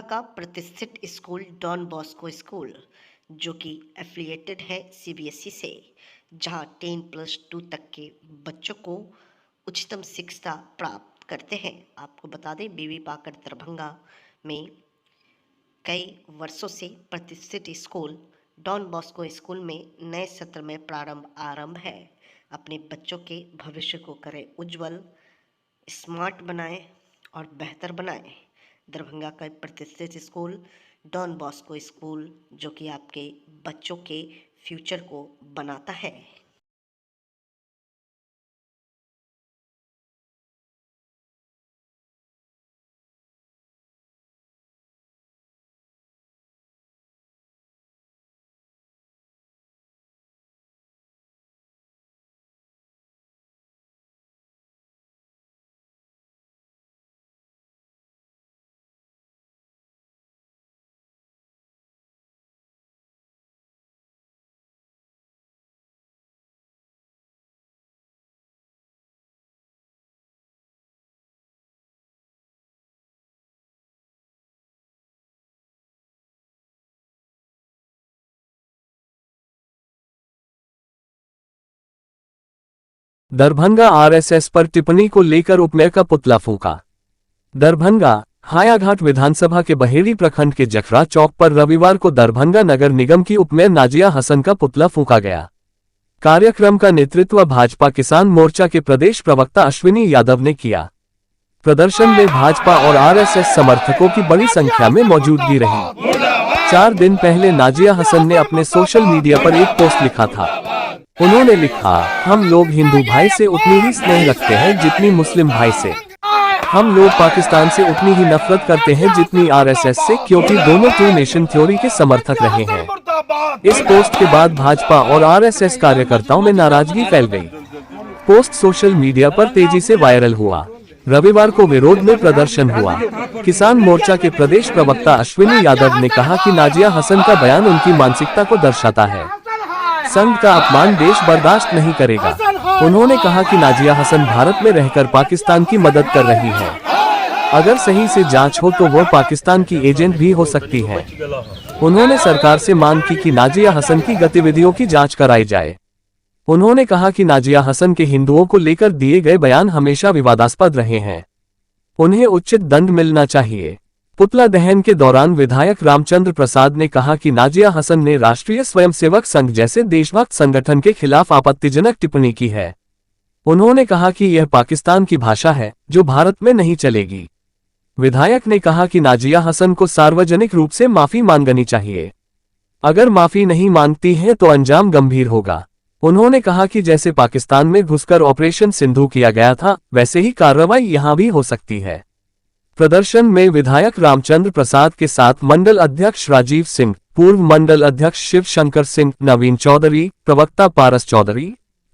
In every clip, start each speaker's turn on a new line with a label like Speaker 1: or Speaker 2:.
Speaker 1: का प्रतिष्ठित school don Bosco school, जो कि एफिलिएटेड है सीबीएसई से, जहां 10+2 तक के बच्चों को उच्चतम शिक्षा प्राप्त करते हैं। आपको बता दें, बीवी पाकर दरभंगा में कई वर्षों से प्रतिष्ठित स्कूल डॉन बॉस्को स्कूल में नए सत्र में आरंभ है। अपने बच्चों के भविष्य को करें उज्जवल, स्मार्ट बनाएं और बेहतर बनाएं। दरभंगा का प्रतिष्ठित स्कूल डॉन बॉस्को स्कूल, जो कि आपके बच्चों के फ्यूचर को बनाता है।
Speaker 2: दरभंगा आरएसएस पर टिप्पणी को लेकर उपमेयर का पुतला फूंका। दरभंगा हायाघाट विधानसभा के बहेड़ी प्रखंड के जखरा चौक पर रविवार को दरभंगा नगर निगम की उपमेयर नाजिया हसन का पुतला फूंका गया। कार्यक्रम का नेतृत्व भाजपा किसान मोर्चा के प्रदेश प्रवक्ता अश्विनी यादव ने किया। प्रदर्शन में भाजपा और आरएसएस समर्थकों की बड़ी संख्या में मौजूदगी रही। 4 दिन पहले नाजिया हसन ने अपने सोशल मीडिया पर एक पोस्ट लिखा था। उन्होंने लिखा, हम लोग हिंदू भाई से उतनी ही स्नेह रखते हैं जितनी मुस्लिम भाई से। हम लोग पाकिस्तान से उतनी ही नफरत करते हैं जितनी आरएसएस से, क्योंकि दोनों टू नेशन थ्योरी के समर्थक रहे हैं। इस पोस्ट के बाद भाजपा और आरएसएस कार्यकर्ताओं में नाराजगी फैल गई। पोस्ट सोशल मीडिया पर तेजी से वायरल हुआ। रविवार को विरोध में प्रदर्शन हुआ। किसान मोर्चा के प्रदेश प्रवक्ता अश्विनी यादव ने कहा कि नाजिया हसन का बयान उनकी मानसिकता को दर्शाता है। संघ का अपमान देश बर्दाश्त नहीं करेगा। उन्होंने कहा कि नाजिया हसन भारत में रहकर पाकिस्तान की मदद कर रही है। अगर सही से जांच हो तो वो पाकिस्तान की एजेंट भी हो सकती है। उन्होंने सरकार से मांग की कि नाजिया हसन की गतिविधियों की जांच कराई जाए। उन्होंने कहा कि नाजिया हसन के हिंदुओं को लेकर दिए गए बयान हमेशा विवादास्पद रहे हैं। उन्हें उचित दंड मिलना चाहिए। पुतला दहन के दौरान विधायक रामचंद्र प्रसाद ने कहा कि नाजिया हसन ने राष्ट्रीय स्वयंसेवक संघ जैसे देशभक्त संगठन के खिलाफ आपत्तिजनक टिप्पणी की है। उन्होंने कहा कि यह पाकिस्तान की भाषा है जो भारत में नहीं चलेगी। विधायक ने कहा कि नाजिया हसन को सार्वजनिक रूप से माफी मांगनी चाहिए। अगर माफी नहीं मांगती है तो अंजाम गंभीर होगा। उन्होंने कहा कि जैसे पाकिस्तान में घुसकर ऑपरेशन सिंधु किया गया था, वैसे ही कार्रवाई यहां भी हो सकती है। प्रदर्शन में विधायक रामचंद्र प्रसाद के साथ मंडल अध्यक्ष राजीव सिंह, पूर्व मंडल अध्यक्ष शिव शंकर सिंह, नवीन चौधरी, प्रवक्ता पारस चौधरी,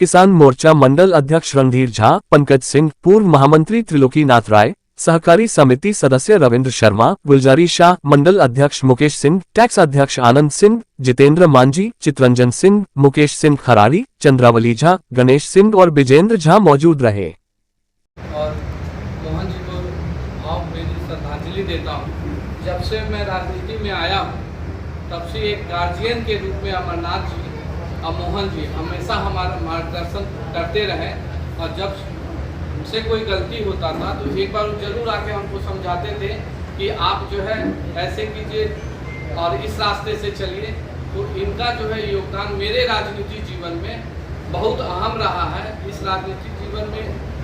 Speaker 2: किसान मोर्चा मंडल अध्यक्ष रणधीर झा, पंकज सिंह, पूर्व महामंत्री त्रिलोकीनाथ राय, सहकारी समिति सदस्य रविंद्र शर्मा, गुलजारी शाह, मंडल अध्यक्ष मुकेश सिंह, टैक्स अध्यक्ष आनंद सिंह, जितेंद्र मांझी, चितरंजन सिंह, मुकेश सिंह खरारी, चंद्रावली झा, गणेश सिंह और विजेंद्र झा मौजूद रहे।
Speaker 3: श्रद्धांजलि देता हूँ। जब से मैं राजनीति में आया हूँ, तब से एक गार्जियन के रूप में अमरनाथ जी और मोहन जी हमेशा हमारा मार्गदर्शन करते रहे। और जब हमसे कोई गलती होता था तो एक बार जरूर आके हमको समझाते थे कि आप जो है ऐसे कीजिए और इस रास्ते से चलिए। तो इनका जो है योगदान मेरे राजनीतिक जीवन में बहुत अहम रहा है। इस राजनीतिक जीवन में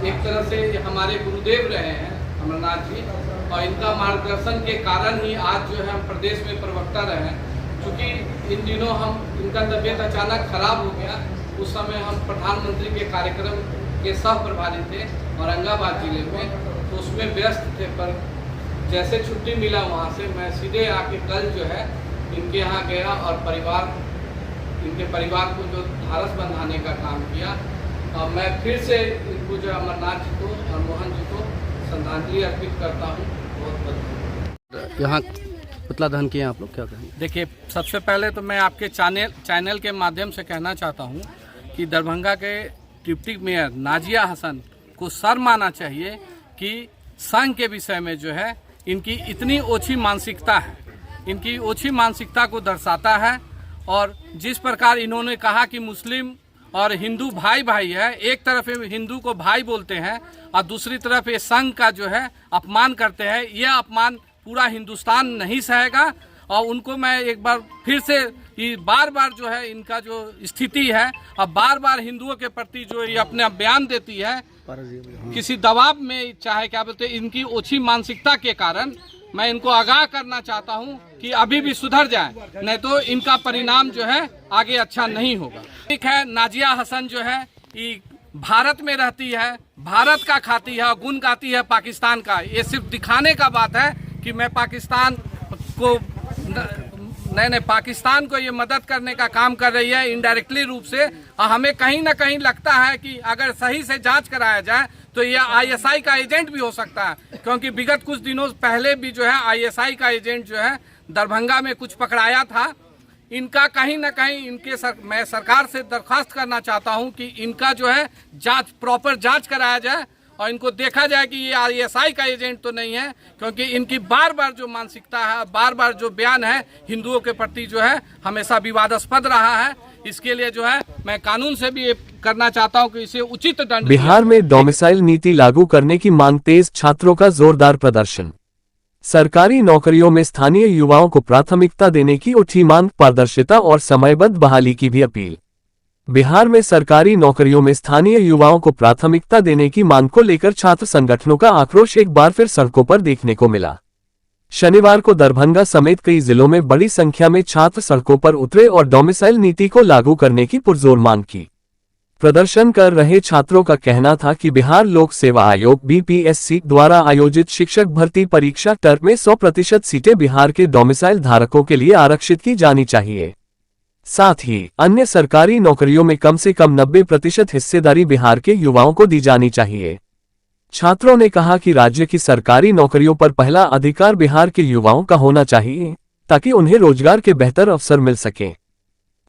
Speaker 3: एक तरह से हमारे गुरुदेव रहे हैं अमरनाथ जी, और इनका मार्गदर्शन के कारण ही आज जो है हम प्रदेश में प्रवक्ता रहे। क्योंकि इन दिनों इनका तबीयत अचानक खराब हो गया, उस समय हम प्रधानमंत्री के कार्यक्रम के सह प्रभारी थे औरंगाबाद जिले में, तो उसमें व्यस्त थे। पर जैसे छुट्टी मिला वहाँ से मैं सीधे आके कल जो है इनके यहाँ गया और इनके परिवार को जो ढाढ़स बंधाने का काम किया। और मैं फिर से इनको जो अमरनाथ जी को और मोहन जी को श्रद्धांजलि अर्पित करता हूँ। बहुत
Speaker 4: यहाँ पुतला दहन किए आप लोग, क्या कहेंगे?
Speaker 3: देखिए, सबसे पहले तो मैं आपके चैनल के माध्यम से कहना चाहता हूँ कि दरभंगा के डिप्टी मेयर नाजिया हसन को शर्म आना चाहिए कि संघ के विषय में जो है इनकी इतनी ओछी मानसिकता है, इनकी ओछी मानसिकता को दर्शाता है। और जिस प्रकार इन्होंने कहा कि मुस्लिम और हिंदू भाई भाई है, एक तरफ हिंदू को भाई बोलते हैं और दूसरी तरफ ये संघ का जो है अपमान करते हैं, यह अपमान पूरा हिंदुस्तान नहीं सहेगा। और उनको मैं एक बार फिर से बार बार जो है इनका जो स्थिति है, अब बार बार हिंदुओं के प्रति जो ये अपना बयान देती है किसी दबाव में, चाहे क्या बोलते हैं, इनकी ओछी मानसिकता के कारण मैं इनको आगाह करना चाहता हूं कि अभी भी सुधर जाए, नहीं तो इनका परिणाम जो है आगे अच्छा नहीं होगा। ठीक है, नाजिया हसन जो है ये भारत में रहती है, भारत का खाती है, गुण गाती है पाकिस्तान का। ये सिर्फ दिखाने का बात है कि मैं पाकिस्तान को नहीं पाकिस्तान को ये मदद करने का काम कर रही है इनडायरेक्टली रूप से। हमें कहीं ना कहीं लगता है कि अगर सही से जांच कराया जाए तो ये आईएसआई का एजेंट भी हो सकता है, क्योंकि विगत कुछ दिनों पहले भी जो है आईएसआई का एजेंट जो है दरभंगा में कुछ पकड़ाया था। इनका कहीं ना कहीं मैं सरकार से दरख्वास्त करना चाहता हूं कि इनका जो है प्रॉपर जांच कराया जाए और इनको देखा जाए कि ये आईएसआई का एजेंट तो नहीं है, क्योंकि इनकी बार बार जो मानसिकता है, बार बार जो बयान है हिंदुओं के प्रति जो है हमेशा विवादास्पद रहा है। इसके लिए जो है मैं कानून से भी ये करना चाहता हूं कि इसे उचित दंड।
Speaker 2: बिहार में डोमिसाइल नीति लागू करने की मांग तेज, छात्रों का जोरदार प्रदर्शन। सरकारी नौकरियों में स्थानीय युवाओं को प्राथमिकता देने की उठी मांग, पारदर्शिता और समयबद्ध बहाली की भी अपील। बिहार में सरकारी नौकरियों में स्थानीय युवाओं को प्राथमिकता देने की मांग को लेकर छात्र संगठनों का आक्रोश एक बार फिर सड़कों पर देखने को मिला। शनिवार को दरभंगा समेत कई जिलों में बड़ी संख्या में छात्र सड़कों पर उतरे और डोमिसाइल नीति को लागू करने की पुरजोर मांग की। प्रदर्शन कर रहे छात्रों का कहना था कि बिहार लोक सेवा आयोग बीपीएससी द्वारा आयोजित शिक्षक भर्ती परीक्षा टर्म में 100% सीटें बिहार के डोमिसाइल धारकों के लिए आरक्षित की जानी चाहिए। साथ ही अन्य सरकारी नौकरियों में कम से कम 90% हिस्सेदारी बिहार के युवाओं को दी जानी चाहिए। छात्रों ने कहा कि राज्य की सरकारी नौकरियों पर पहला अधिकार बिहार के युवाओं का होना चाहिए, ताकि उन्हें रोजगार के बेहतर अवसर मिल सके।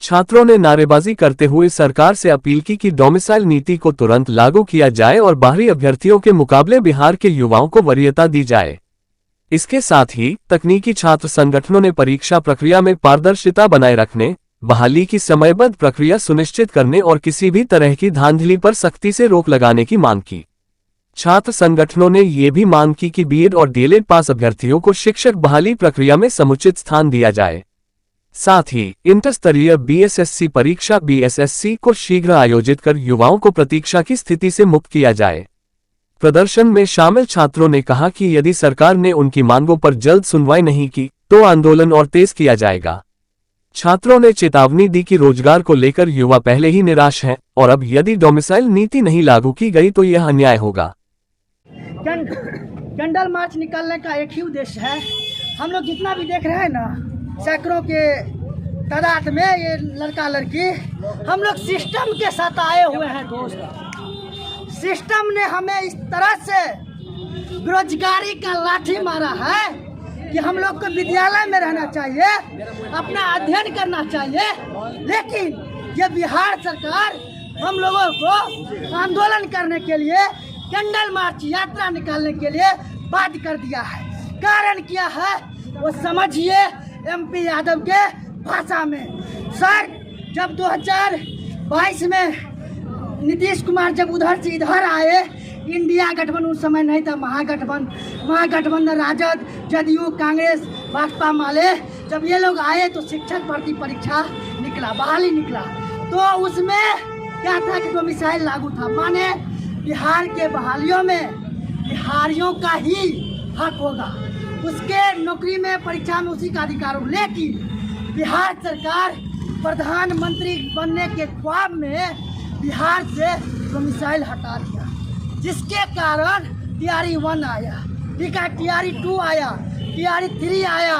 Speaker 2: छात्रों ने नारेबाजी करते हुए सरकार से अपील की कि डोमिसाइल नीति को तुरंत लागू किया जाए और बाहरी अभ्यर्थियों के मुकाबले बिहार के युवाओं को वरीयता दी जाए। इसके साथ ही तकनीकी छात्र संगठनों ने परीक्षा प्रक्रिया में पारदर्शिता बनाए रखने, बहाली की समयबद्ध प्रक्रिया सुनिश्चित करने और किसी भी तरह की धांधली पर सख्ती से रोक लगाने की मांग की। छात्र संगठनों ने ये भी मांग की कि बीएड और डीएलएड पास अभ्यर्थियों को शिक्षक बहाली प्रक्रिया में समुचित स्थान दिया जाए। साथ ही इंटर स्तरीय बीएसएससी परीक्षा बीएसएससी को शीघ्र आयोजित कर युवाओं को प्रतीक्षा की स्थिति से मुक्त किया जाए। प्रदर्शन में शामिल छात्रों ने कहा कि यदि सरकार ने उनकी मांगों पर जल्द सुनवाई नहीं की तो आंदोलन और तेज किया जाएगा। छात्रों ने चेतावनी दी कि रोजगार को लेकर युवा पहले ही निराश हैं और अब यदि डोमिसाइल नीति नहीं लागू की गई तो यह अन्याय होगा।
Speaker 5: कैंडल मार्च निकालने का एक ही उद्देश्य है। हम लोग जितना भी देख रहे हैं ना, सैकड़ों के तादाद में ये लड़का लड़की, हम लोग सिस्टम के साथ आए हुए हैं दोस्त। सिस्टम ने हमें इस तरह से बेरोजगारी का लाठी मारा है कि हम लोग को विद्यालय में रहना चाहिए, अपना अध्ययन करना चाहिए, लेकिन ये बिहार सरकार हम लोगों को आंदोलन करने के लिए, कैंडल मार्च यात्रा निकालने के लिए बाध्य कर दिया है। कारण क्या है वो समझिए एमपी यादव के भाषा में। सर, जब 2022 में नीतीश कुमार जब उधर से इधर आए, इंडिया गठबंधन उस समय नहीं था, महागठबंधन राजद, जदयू, कांग्रेस, भाजपा माले, जब ये लोग आए तो शिक्षक भर्ती परीक्षा निकला, बहाली निकला, तो उसमें क्या था कि डोमिसाइल लागू था। माने बिहार के बहालियों में बिहारियों का ही हक होगा, उसके नौकरी में परीक्षा में उसी का अधिकार हो। लेकिन बिहार सरकार प्रधानमंत्री बनने के ख्वाब में बिहार से डोमिसाइल हटा दिया, जिसके कारण टीआरई 1 आया, ठीक है, टीआरई 2 आया, टीआरई 3 आया,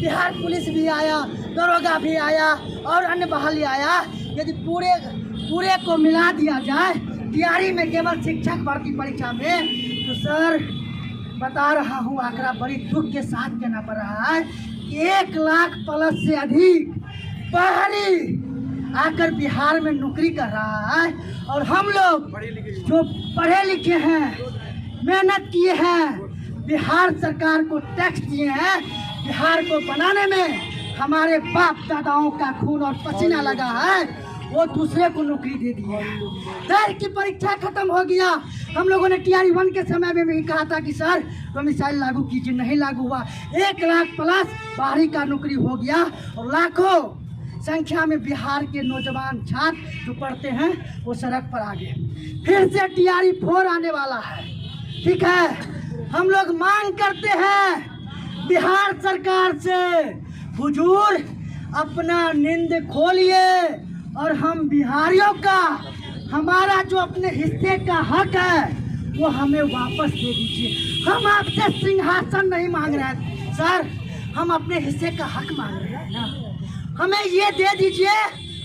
Speaker 5: बिहार पुलिस भी आया, दरोगा भी आया और अन्य बहाली आया। यदि पूरे को मिला दिया जाए टीआरई में केवल शिक्षक भर्ती परीक्षा में, तो सर बता रहा हूँ, आंकड़ा बड़ी दुख के साथ कहना पड़ रहा है, 1 लाख प्लस से अधिक बाहरी आकर बिहार में नौकरी कर रहा है। और हम लोग जो पढ़े लिखे हैं, मेहनत किए हैं, बिहार सरकार को टैक्स दिए हैं। बिहार को बनाने में हमारे बाप दादाओं का खून और पसीना लगा है, वो दूसरे को नौकरी दे दी है। दर की परीक्षा खत्म हो गया। हम लोगों ने TRE 1 के समय में भी कहा था कि सर डोमिसाइल लागू कीजिए, नहीं लागू हुआ। 1 लाख प्लस बाहरी का नौकरी हो गया और लाखों संख्या में बिहार के नौजवान छात्र जो पढ़ते हैं वो सड़क पर आ गए। फिर से TRE 4 आने वाला है। ठीक है, हम लोग मांग करते हैं बिहार सरकार से, हुजूर अपना नींद खोलिए और हम बिहारियों का, हमारा जो अपने हिस्से का हक है वो हमें वापस दे दीजिए। हम आपसे सिंहासन नहीं मांग रहे हैं सर, हम अपने हिस्से का हक मांग रहे हैं ना। हमें ये दे दीजिए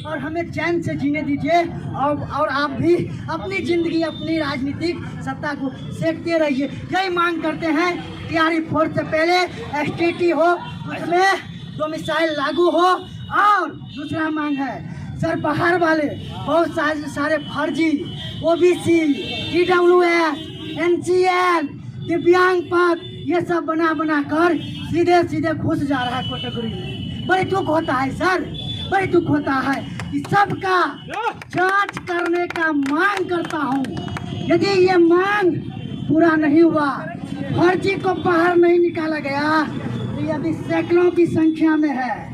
Speaker 5: और हमें चैन से जीने दीजिए और आप भी अपनी ज़िंदगी, अपनी राजनीतिक सत्ता को सेकते रहिए। यही मांग करते हैं। TRE 4 से पहले STT हो, उसमें डोमिसाइल लागू हो। और दूसरा मांग है सर, बाहर वाले बहुत सारे फर्जी OBC, TWS, NCL, दिव्यांग पद ये सब बना कर सीधे घुस जा रहा है कैटेगरी में। बड़ी दुख होता है सर, बड़ी दुख होता है। इस सब का जांच करने का मांग करता हूँ। यदि ये मांग पूरा नहीं हुआ, फर्जी को बाहर नहीं निकाला गया, तो ये अभी सैकड़ों की संख्या में है।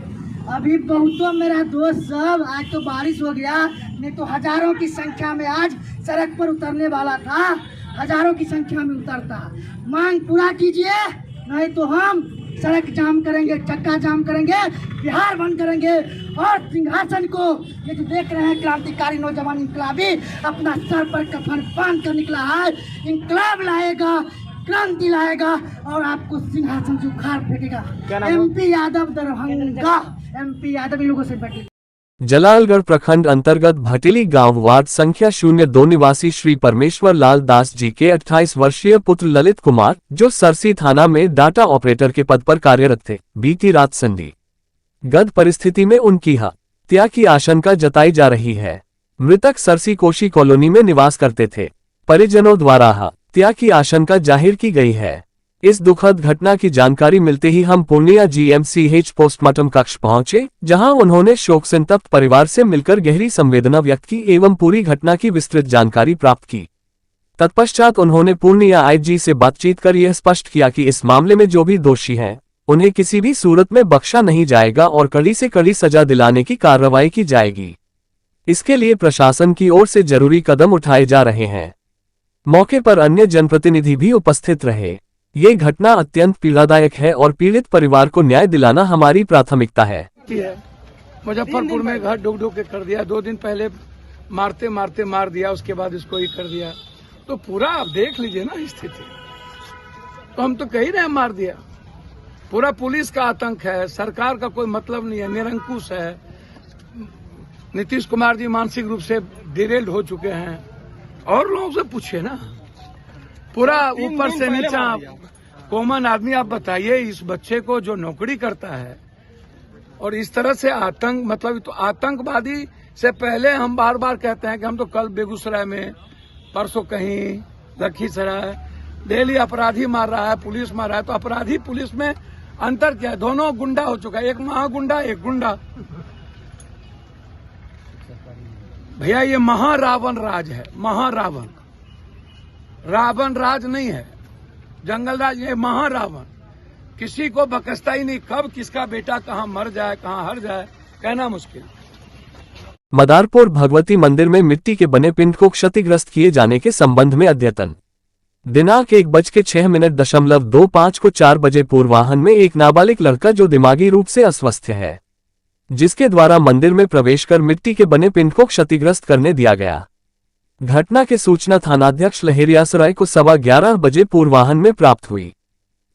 Speaker 5: अभी बहुतों मेरा दोस्त सब, आज तो बारिश हो गया, नहीं तो हजारों की संख्या में आज सड़क पर उतरने वाला था, हजारों की संख्या में उतरता। मांग पूरा कीजिए, नहीं तो हम सड़क जाम करेंगे, चक्का जाम करेंगे, बिहार बंद करेंगे। और सिंहासन को ये जो देख रहे हैं क्रांतिकारी नौजवान इनकलाबी अपना सर पर कफन बांध कर निकला है, इनकलाब लाएगा, क्रांति लाएगा और आपको सिंहासन से उखाड़ फेंकेगा। MP यादव दरभंगा, MP यादव इन लोगों से बैठे।
Speaker 2: जलालगढ़ प्रखंड अंतर्गत भटेली गांव वार्ड संख्या 02 निवासी श्री परमेश्वर लाल दास जी के 28 वर्षीय पुत्र ललित कुमार, जो सरसी थाना में डाटा ऑपरेटर के पद पर कार्यरत थे, बीती रात संदिग्ध परिस्थिति में उनकी हत्या की आशंका जताई जा रही है। मृतक सरसी कोशी कॉलोनी में निवास करते थे। परिजनों द्वारा हत्या की आशंका जाहिर की गई है। इस दुखद घटना की जानकारी मिलते ही हम पूर्णिया GMCH पोस्टमार्टम कक्ष पहुंचे, जहां उन्होंने शोक संतप्त परिवार से मिलकर गहरी संवेदना व्यक्त की एवं पूरी घटना की विस्तृत जानकारी प्राप्त की। तत्पश्चात उन्होंने पूर्णिया IG से बातचीत कर यह स्पष्ट किया कि इस मामले में जो भी दोषी हैं, उन्हें किसी भी सूरत में बख्शा नहीं जाएगा और कड़ी से कड़ी सजा दिलाने की कार्रवाई की जाएगी। इसके लिए प्रशासन की ओर से जरूरी कदम उठाए जा रहे हैं। मौके पर अन्य जनप्रतिनिधि भी उपस्थित रहे। ये घटना अत्यंत पीड़ादायक है और पीड़ित परिवार को न्याय दिलाना हमारी प्राथमिकता है।
Speaker 6: मुजफ्फरपुर में घर डूब के कर दिया, 2 दिन पहले मारते मार दिया, उसके बाद इसको ही कर दिया। तो पूरा आप देख लीजिए ना स्थिति। तो हम तो कह ही रहे मार दिया। पूरा पुलिस का आतंक है, सरकार का कोई मतलब नहीं है, निरंकुश है। नीतीश कुमार जी मानसिक रूप से डिरेल्ड हो चुके हैं। और लोगों से पूछिए ना, पूरा ऊपर से नीचा कॉमन आदमी। आप बताइए, इस बच्चे को जो नौकरी करता है और इस तरह से आतंक, मतलब तो आतंकवादी से पहले हम बार बार कहते हैं कि हम तो कल बेगूसराय में, परसों कहीं लखीसराय, डेली अपराधी मार रहा है, पुलिस मार रहा है। तो अपराधी पुलिस में अंतर क्या है? दोनों गुंडा हो चुका है, एक महागुंडा एक गुंडा। भैया ये महारावण राज है, महारावण। रावण राज नहीं है, जंगल राज, ये महारावण। किसी को बकसता ही नहीं, कब किसका बेटा कहाँ मर जाए, कहाँ हर जाए, कहना मुश्किल।
Speaker 2: मदारपुर भगवती मंदिर में मिट्टी के बने पिंड को क्षतिग्रस्त किए जाने के संबंध में अद्यतन दिनांक 1:06:25 को 4 बजे पूर्वाह्न में एक नाबालिग लड़का जो दिमागी रूप से अस्वस्थ है, जिसके द्वारा मंदिर में प्रवेश कर मिट्टी के बने पिंड को क्षतिग्रस्त करने दिया गया। घटना की सूचना थानाध्यक्ष लहेरियासराय को 11:15 बजे पूर्वाह्न में प्राप्त हुई।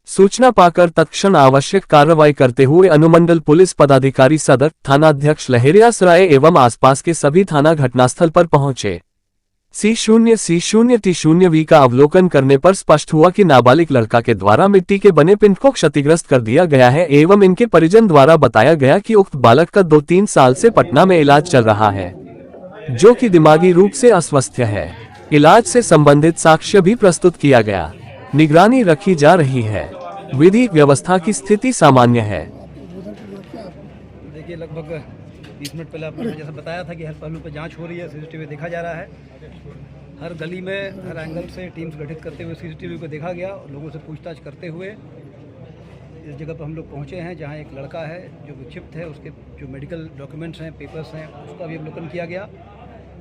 Speaker 2: सूचना पाकर तत्क्षण आवश्यक कार्रवाई करते हुए अनुमंडल पुलिस पदाधिकारी सदर, थानाध्यक्ष लहेरियासराय एवं आसपास के सभी थाना घटनास्थल पर पहुंचे। C0 C0 T0V का अवलोकन करने पर स्पष्ट हुआ कि नाबालिग लड़का के द्वारा मिट्टी के बने पिंड को क्षतिग्रस्त कर दिया गया है एवं इनके परिजन द्वारा बताया गया कि उक्त बालक का 2-3 साल से पटना में इलाज चल रहा है, जो कि दिमागी रूप से अस्वस्थ है। इलाज से संबंधित साक्ष्य भी प्रस्तुत किया गया। निगरानी रखी जा रही है। विधिक व्यवस्था की स्थिति सामान्य है।
Speaker 4: देखिए, लगभग 20 मिनट पहले आपने जैसा बताया था कि हर पहलू पर जांच हो रही है, सीसीटीवी देखा जा रहा है। हर गली में हर एंगल से टीम्स गठित करते हुए सीसीटीवी को देखा गया और लोगों से पूछताछ करते हुए इस जगह पर हम लोग पहुंचे हैं जहां एक लड़का है जो विक्षिप्त है। उसके जो मेडिकल डॉक्यूमेंट्स हैं, पेपर्स हैं, उसका भी अवलोकन किया गया।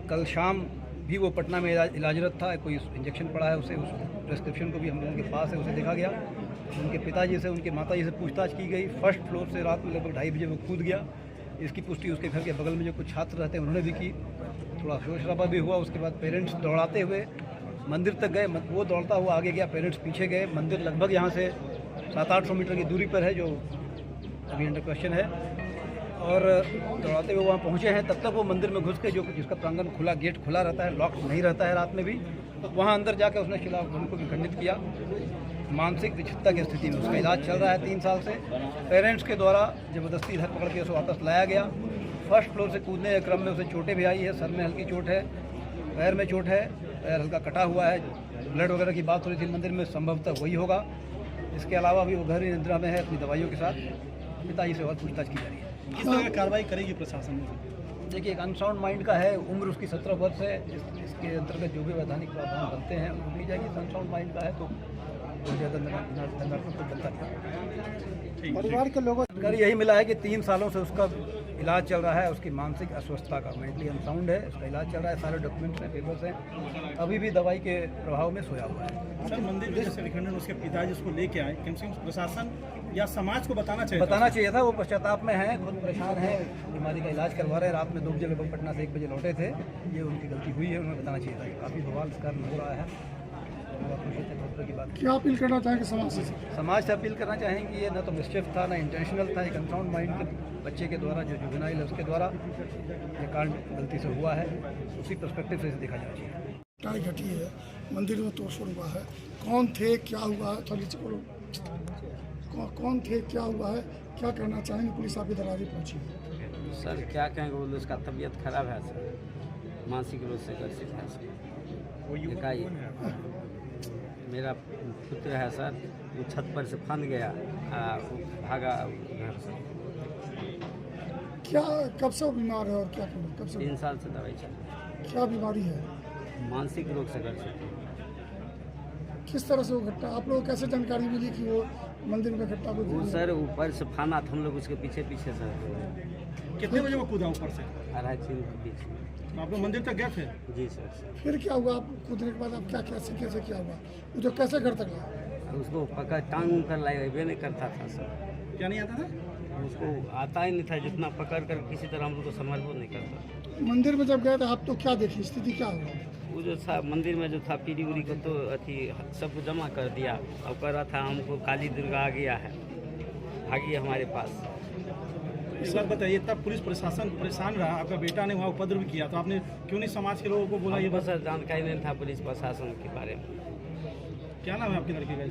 Speaker 4: कल शाम भी वो पटना में इलाजरत था, कोई इंजेक्शन पड़ा है उसे, उस प्रेस्क्रिप्शन को भी हम लोगों के पास है, उसे देखा गया। उनके पिताजी से, उनके माताजी से पूछताछ की गई। फर्स्ट फ्लोर से रात में लगभग 2:30 बजे वो कूद गया। इसकी पुष्टि उसके घर के बगल में जो कुछ छात्र रहते हैं उन्होंने भी की। थोड़ा शोर शराबा भी हुआ। उसके बाद पेरेंट्स दौड़ाते हुए मंदिर तक गए। वो दौड़ता हुआ आगे गया, पेरेंट्स पीछे गए। मंदिर लगभग यहाँ से 700-800 मीटर की दूरी पर है, जो अभी अंडर क्वेश्चन है। और दौड़ाते हुए वहाँ पहुँचे हैं। तब तक वो मंदिर में घुस के, जो जिसका प्रांगण खुला, गेट खुला रहता है, लॉक नहीं रहता है रात में भी, तो वहाँ अंदर जाकर उसने शिलाभूमि को भी खंडित किया। मानसिक विक्षिप्तता की स्थिति में उसका इलाज चल रहा है 3 साल से। पेरेंट्स के द्वारा ज़बरदस्ती इधर पकड़ के उसे वापस लाया गया। फर्स्ट फ्लोर से कूदने के क्रम में उसे चोटें भी आई है। सर में हल्की चोट है, पैर में चोट है, पैर हल्का कटा हुआ है। ब्लड वगैरह की बात हो रही थी मंदिर में, संभवतः वही होगा। इसके अलावा भी वो घर ही निद्रा में है अपनी दवाइयों के साथ। पिताजी से और पूछताछ की जा रही है।
Speaker 7: किस तरह की कार्रवाई करेगी प्रशासन?
Speaker 4: देखिए, एक अनसाउंड माइंड का है, उम्र उसकी 17 वर्ष है। इसके अंतर्गत जो भी वैधानिक प्रावधान बनते हैं वो की जाएगी। अनसाउंड माइंड का है तो दंडात्मक बनता है।
Speaker 5: परिवार के लोगों
Speaker 4: जानकारी यही मिला है कि 3 सालों से उसका इलाज चल रहा है, उसकी मानसिक अस्वस्थता का, मेंटली अनसाउंड है, उसका इलाज चल रहा है। सारे डॉक्यूमेंट्स हैं, पेपर्स हैं, अभी भी दवाई के प्रभाव में सोया हुआ है।
Speaker 7: सर, मंदिर में जैसे विखंडन उसके पिताजी उसको लेके आए, कम से कम प्रशासन या समाज को बताना चाहिए
Speaker 4: था। वो पश्चाताप में है, खुद परेशान है, बीमारी का इलाज करवा रहे हैं। रात में 2 बजे लगभग पटना से 1 बजे लौटे थे। ये उनकी गलती हुई है, उन्हें बताना चाहिए था। काफ़ी बवाल इस कारण हो रहा है। की बात
Speaker 5: क्या अपील करना चाहेंगे समाज से?
Speaker 4: समाज से अपील करना चाहेंगे, ये ना तो मिसचिफ था, ना इंटेंशनल था। एक अनसाउंड माइंड के बच्चे के द्वारा, जो जुवेनाइल है उसके द्वारा ये कांड गलती से हुआ है। उसी पर्सपेक्टिव से इसे देखा जाना चाहिए।
Speaker 5: गाड़ी घटी है, मंदिर में तोड़फोड़ हुआ है। कौन थे, क्या हुआ है, थोड़ी बोलो। कौन थे, क्या हुआ है, क्या कहना चाहेंगे? पुलिस आपकी दरवाजे पहुंची है।
Speaker 8: सर क्या कहेंगे, बोले उसका तबीयत खराब है सर, मानसिक रूप से ग्रसित है सर। मेरा पुत्र है सर, वो छत पर से फंस गया, वो भागा घर से।
Speaker 5: क्या, कब से वो बीमार है और क्या कब से?
Speaker 8: 3 साल से दवाई चल रही है।
Speaker 5: क्या बीमारी है?
Speaker 8: मानसिक रोग से ग्रसित है।
Speaker 5: किस तरह से वो घटना, आप लोगों को कैसे जानकारी मिली कि वो मंदिर में घटना को?
Speaker 8: वो सर ऊपर से फाना था, हम लोग उसके पीछे सर।
Speaker 7: कितने बजे वो कूदा ऊपर से?
Speaker 8: 2:30 के बीच में।
Speaker 7: आप लोग मंदिर तक गए थे?
Speaker 8: जी सर।
Speaker 5: फिर क्या हुआ? आप कूदने के बाद आप क्या कैसे क्या हुआ? वो जो कैसे घर तक लाया?
Speaker 8: उसको पकड़ टांग कर लाए नहीं करता था सर।
Speaker 7: क्या नहीं आता था?
Speaker 8: उसको आता ही नहीं था, जितना पकड़ कर किसी तरह हम लोग को संभाल नहीं करता।
Speaker 5: मंदिर में जब गए तो आप तो क्या देखी, स्थिति क्या हुआ?
Speaker 8: वो जो था मंदिर में जो था पीढ़ी उड़ी को तो अथी सब जमा कर दिया और कर रहा था हमको काली दुर्गा आ गया है, भागी हमारे पास।
Speaker 7: इस बात बताइए, तब पुलिस प्रशासन परेशान रहा, आपका बेटा ने वहाँ उपद्रव किया, तो आपने क्यों नहीं समाज के लोगों को बोला? ये
Speaker 8: बस सर जानकारी नहीं था पुलिस प्रशासन के बारे में।
Speaker 7: क्या नाम है आपकी लड़की का?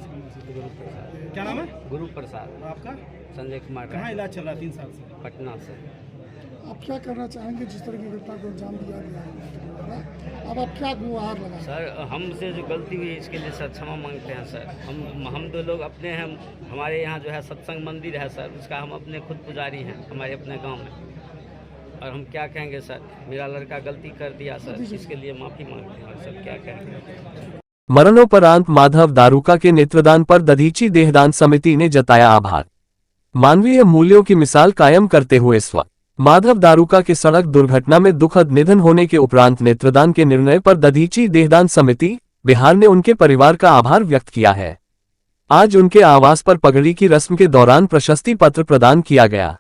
Speaker 8: गुरु प्रसाद।
Speaker 7: क्या नाम है?
Speaker 8: गुरु प्रसाद।
Speaker 7: आपका?
Speaker 8: संजय कुमार।
Speaker 7: कहाँ इलाज चल रहा है 3 साल से?
Speaker 8: पटना से।
Speaker 5: आप क्या करना चाहेंगे जिस तरह की घटना को अंजाम दिया गया है? अब आप क्या गुहार लगा?
Speaker 8: सर हमसे जो गलती हुई इसके लिए सर क्षमा मांगते हैं सर। हम 2 लोग अपने हैं, हमारे यहाँ जो है सत्संग मंदिर है सर, उसका हम अपने खुद पुजारी हैं हमारे अपने गांव में, और हम क्या कहेंगे सर, मेरा लड़का गलती कर दिया सर, इसके लिए माफ़ी मांगते हैं सर, क्या कहेंगे।
Speaker 2: मरणोपरांत माधव दारुका के नेत्रदान पर दधीची देहदान समिति ने जताया आभार। मानवीय मूल्यों की मिसाल कायम करते हुए स्व माधव दारुका के सड़क दुर्घटना में दुखद निधन होने के उपरांत नेत्रदान के निर्णय पर दधीची देहदान समिति बिहार ने उनके परिवार का आभार व्यक्त किया है। आज उनके आवास पर पगड़ी की रस्म के दौरान प्रशस्ति पत्र प्रदान किया गया।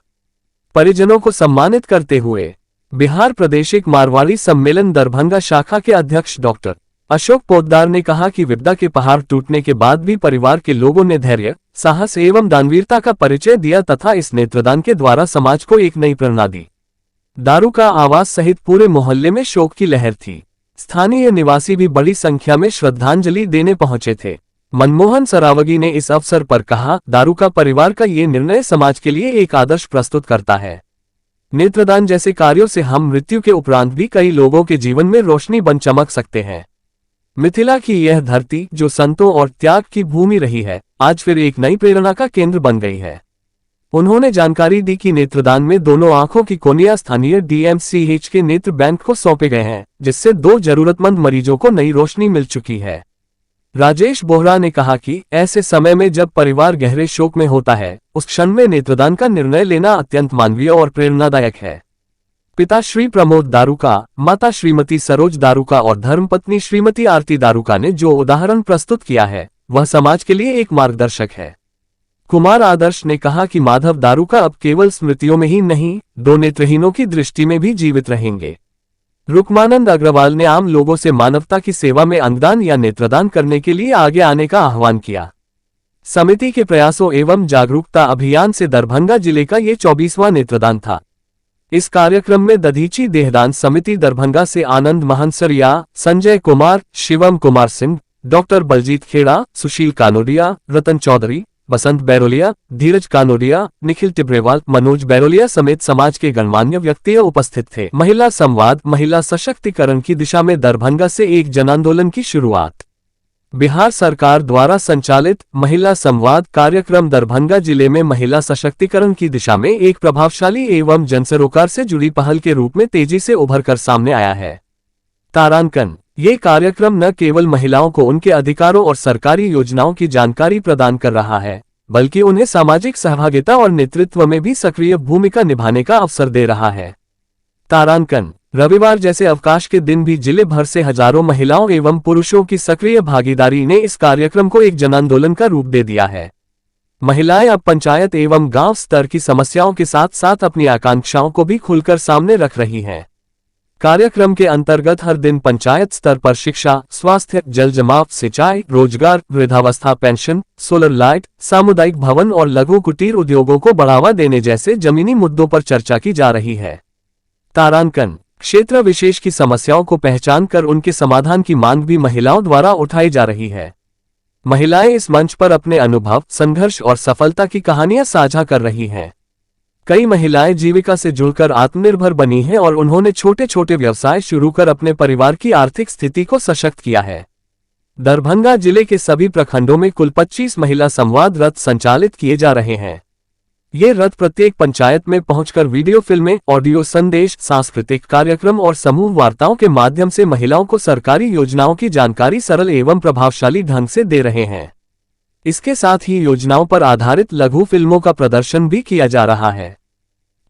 Speaker 2: परिजनों को सम्मानित करते हुए बिहार प्रादेशिक मारवाड़ी सम्मेलन दरभंगा शाखा के अध्यक्ष डॉक्टर अशोक पोद्दार ने कहा कि विपदा के पहाड़ टूटने के बाद भी परिवार के लोगों ने धैर्य, साहस एवं दानवीरता का परिचय दिया तथा इस नेत्रदान के द्वारा समाज को एक नई प्रेरणा दी। दारुका आवास सहित पूरे मोहल्ले में शोक की लहर थी। स्थानीय निवासी भी बड़ी संख्या में श्रद्धांजलि देने पहुंचे थे। मनमोहन सरावगी ने इस अवसर पर कहा, दारुका परिवार का ये निर्णय समाज के लिए एक आदर्श प्रस्तुत करता है। नेत्रदान जैसे कार्यों से हम मृत्यु के उपरांत भी कई लोगों के जीवन में रोशनी बन चमक सकते हैं। मिथिला की यह धरती जो संतों और त्याग की भूमि रही है, आज फिर एक नई प्रेरणा का केंद्र बन गई है। उन्होंने जानकारी दी कि नेत्रदान में दोनों आंखों की कोर्निया स्थानीय DMCH के नेत्र बैंक को सौंपे गए हैं, जिससे 2 जरूरतमंद मरीजों को नई रोशनी मिल चुकी है। राजेश बोहरा ने कहा कि ऐसे समय में जब परिवार गहरे शोक में होता है, उस क्षण में नेत्रदान का निर्णय लेना अत्यंत मानवीय और प्रेरणादायक है। पिता श्री प्रमोद दारुका, माता श्रीमती सरोज दारुका और धर्मपत्नी श्रीमती आरती दारुका ने जो उदाहरण प्रस्तुत किया है, वह समाज के लिए एक मार्गदर्शक है। कुमार आदर्श ने कहा कि माधव दारुका अब केवल स्मृतियों में ही नहीं, 2 नेत्रहीनों की दृष्टि में भी जीवित रहेंगे। रुक्मानंद अग्रवाल ने आम लोगों से मानवता की सेवा में अंगदान या नेत्रदान करने के लिए आगे आने का आह्वान किया। समिति के प्रयासों एवं जागरूकता अभियान से दरभंगा जिले का ये 24वां नेत्रदान था। इस कार्यक्रम में दधीची देहदान समिति दरभंगा से आनंद महंसरिया, संजय कुमार, शिवम कुमार सिंह, डॉक्टर बलजीत खेड़ा, सुशील कानोडिया, रतन चौधरी, बसंत बैरोलिया, धीरज कानोडिया, निखिल टिब्रेवाल, मनोज बैरोलिया समेत समाज के गणमान्य व्यक्ति उपस्थित थे। महिला संवाद, महिला सशक्तिकरण की दिशा में दरभंगा से एक जनांदोलन की शुरुआत। बिहार सरकार द्वारा संचालित महिला संवाद कार्यक्रम दरभंगा जिले में महिला सशक्तिकरण की दिशा में एक प्रभावशाली एवं जनसरोकार से जुड़ी पहल के रूप में तेजी से उभरकर सामने आया है। तारांकन, ये कार्यक्रम न केवल महिलाओं को उनके अधिकारों और सरकारी योजनाओं की जानकारी प्रदान कर रहा है, बल्कि उन्हें सामाजिक सहभागिता और नेतृत्व में भी सक्रिय भूमिका निभाने का अवसर दे रहा है। तारांकन, रविवार जैसे अवकाश के दिन भी जिले भर से हजारों महिलाओं एवं पुरुषों की सक्रिय भागीदारी ने इस कार्यक्रम को एक जनांदोलन का रूप दे दिया है। महिलाएं अब पंचायत एवं गांव स्तर की समस्याओं के साथ साथ अपनी आकांक्षाओं को भी खुलकर सामने रख रही हैं। कार्यक्रम के अंतर्गत हर दिन पंचायत स्तर पर शिक्षा, स्वास्थ्य, जल जमाव, सिंचाई, रोजगार, वृद्धावस्था पेंशन, सोलर लाइट, सामुदायिक भवन और लघु कुटीर उद्योगों को बढ़ावा देने जैसे जमीनी मुद्दों पर चर्चा की जा रही है। तारांकन, क्षेत्र विशेष की समस्याओं को पहचान कर उनके समाधान की मांग भी महिलाओं द्वारा उठाई जा रही है। महिलाएं इस मंच पर अपने अनुभव, संघर्ष और सफलता की कहानियां साझा कर रही हैं। कई महिलाएं जीविका से जुड़कर आत्मनिर्भर बनी हैं और उन्होंने छोटे छोटे व्यवसाय शुरू कर अपने परिवार की आर्थिक स्थिति को सशक्त किया है। दरभंगा जिले के सभी प्रखंडों में कुल 25 महिला संवाद रथ संचालित किए जा रहे हैं। ये रथ प्रत्येक पंचायत में पहुंचकर वीडियो फिल्में, ऑडियो संदेश, सांस्कृतिक कार्यक्रम और समूह वार्ताओं के माध्यम से महिलाओं को सरकारी योजनाओं की जानकारी सरल एवं प्रभावशाली ढंग से दे रहे हैं। इसके साथ ही योजनाओं पर आधारित लघु फिल्मों का प्रदर्शन भी किया जा रहा है।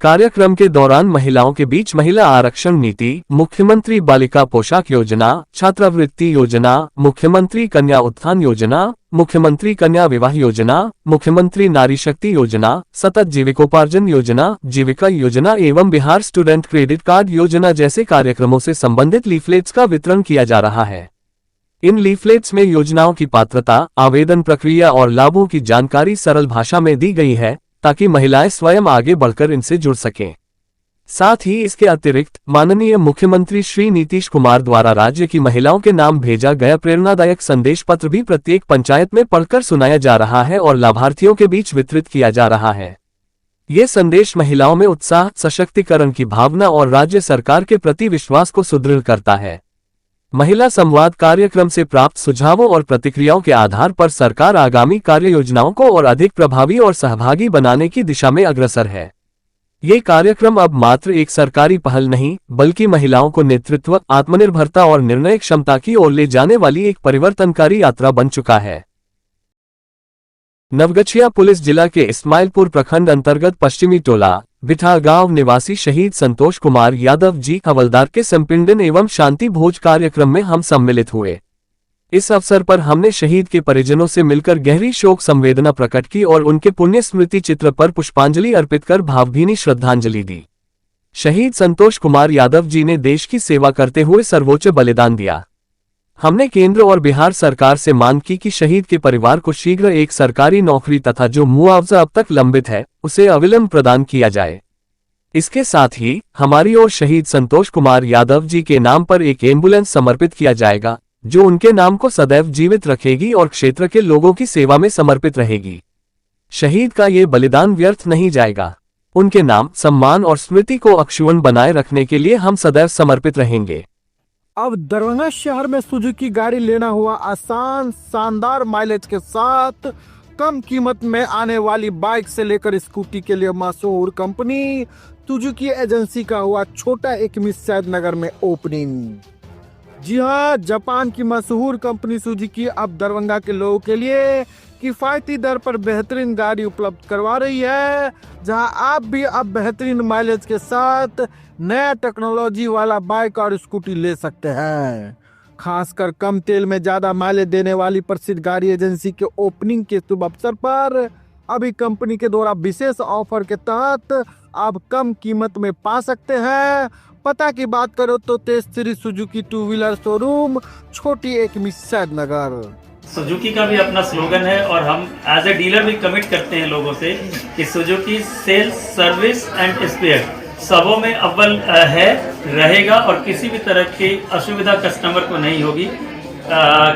Speaker 2: कार्यक्रम के दौरान महिलाओं के बीच महिला आरक्षण नीति, मुख्यमंत्री बालिका पोशाक योजना, छात्रवृत्ति योजना, मुख्यमंत्री कन्या उत्थान योजना, मुख्यमंत्री कन्या विवाह योजना, मुख्यमंत्री नारी शक्ति योजना, सतत जीविकोपार्जन योजना, जीविका योजना एवं बिहार स्टूडेंट क्रेडिट कार्ड योजना जैसे कार्यक्रमों से संबंधित लीफलेट्स का वितरण किया जा रहा है। इन लीफलेट्स में योजनाओं की पात्रता, आवेदन प्रक्रिया और लाभों की जानकारी सरल भाषा में दी गई है, ताकि महिलाएं स्वयं आगे बढ़कर इनसे जुड़ सकें। साथ ही इसके अतिरिक्त माननीय मुख्यमंत्री श्री नीतीश कुमार द्वारा राज्य की महिलाओं के नाम भेजा गया प्रेरणादायक संदेश पत्र भी प्रत्येक पंचायत में पढ़कर सुनाया जा रहा है और लाभार्थियों के बीच वितरित किया जा रहा है। ये संदेश महिलाओं में उत्साह, सशक्तिकरण की भावना और राज्य सरकार के प्रति विश्वास को सुदृढ़ करता है। महिला संवाद कार्यक्रम से प्राप्त सुझावों और प्रतिक्रियाओं के आधार पर सरकार आगामी कार्य योजनाओं को और अधिक प्रभावी और सहभागी बनाने की दिशा में अग्रसर है। ये कार्यक्रम अब मात्र एक सरकारी पहल नहीं, बल्कि महिलाओं को नेतृत्व, आत्मनिर्भरता और निर्णय क्षमता की ओर ले जाने वाली एक परिवर्तनकारी यात्रा बन चुका है। नवगछिया पुलिस जिला के इस्माइलपुर प्रखंड अंतर्गत पश्चिमी टोला बिठा गांव निवासी शहीद संतोष कुमार यादव जी हवलदार के संपिंडन एवं शांति भोज कार्यक्रम में हम सम्मिलित हुए। इस अवसर पर हमने शहीद के परिजनों से मिलकर गहरी शोक संवेदना प्रकट की और उनके पुण्य स्मृति चित्र पर पुष्पांजलि अर्पित कर भावभीनी श्रद्धांजलि दी। शहीद संतोष कुमार यादव जी ने देश की सेवा करते हुए सर्वोच्च बलिदान दिया। हमने केंद्र और बिहार सरकार से मांग की कि शहीद के परिवार को शीघ्र एक सरकारी नौकरी तथा जो मुआवजा अब तक लंबित है उसे अविलंब प्रदान किया जाए। इसके साथ ही हमारी ओर शहीद संतोष कुमार यादव जी के नाम पर एक एम्बुलेंस समर्पित किया जाएगा, जो उनके नाम को सदैव जीवित रखेगी और क्षेत्र के लोगों की सेवा में समर्पित रहेगी। शहीद का ये बलिदान व्यर्थ नहीं जाएगा। उनके नाम, सम्मान और स्मृति को अक्षुण्ण बनाए रखने के लिए हम सदैव समर्पित रहेंगे।
Speaker 9: अब दरभंगा शहर में सुजुकी गाड़ी लेना हुआ आसान, शानदार माइलेज के साथ कम कीमत में आने वाली बाइक से लेकर स्कूटी के लिए मशहूर कंपनी सुजुकी एजेंसी का हुआ छोटा एकमी सैद नगर में ओपनिंग। जी हाँ, जापान की मशहूर कंपनी सुजुकी अब दरभंगा के लोगों के लिए किफ़ायती दर पर बेहतरीन गाड़ी उपलब्ध करवा रही है, जहां आप भी अब बेहतरीन माइलेज के साथ नया टेक्नोलॉजी वाला बाइक और स्कूटी ले सकते हैं। खासकर कम तेल में ज़्यादा माइलेज देने वाली प्रसिद्ध गाड़ी एजेंसी के ओपनिंग के शुभ अवसर पर अभी कंपनी के द्वारा विशेष ऑफर के तहत आप कम कीमत में पा सकते हैं। पता की बात करो तो Tej Shri Suzuki two wheeler showroom, छोटी एकमी सैद नगर।
Speaker 10: सुजुकी का भी अपना स्लोगन है और हम एज ए डीलर भी कमिट करते हैं लोगों से कि Suzuki sales, service and spare सबों में अव्वल है, रहेगा और किसी भी तरह की असुविधा कस्टमर को नहीं होगी।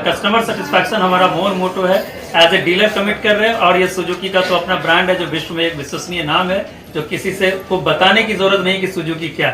Speaker 10: कस्टमर सेटिस्फैक्शन हमारा मोर मोटो है, एज ए डीलर कमिट कर रहे हैं। और ये सुजुकी का तो अपना ब्रांड है जो विश्व में एक विश्वसनीय नाम है, जो किसी से को बताने की जरूरत नहीं कि सुजुकी क्या।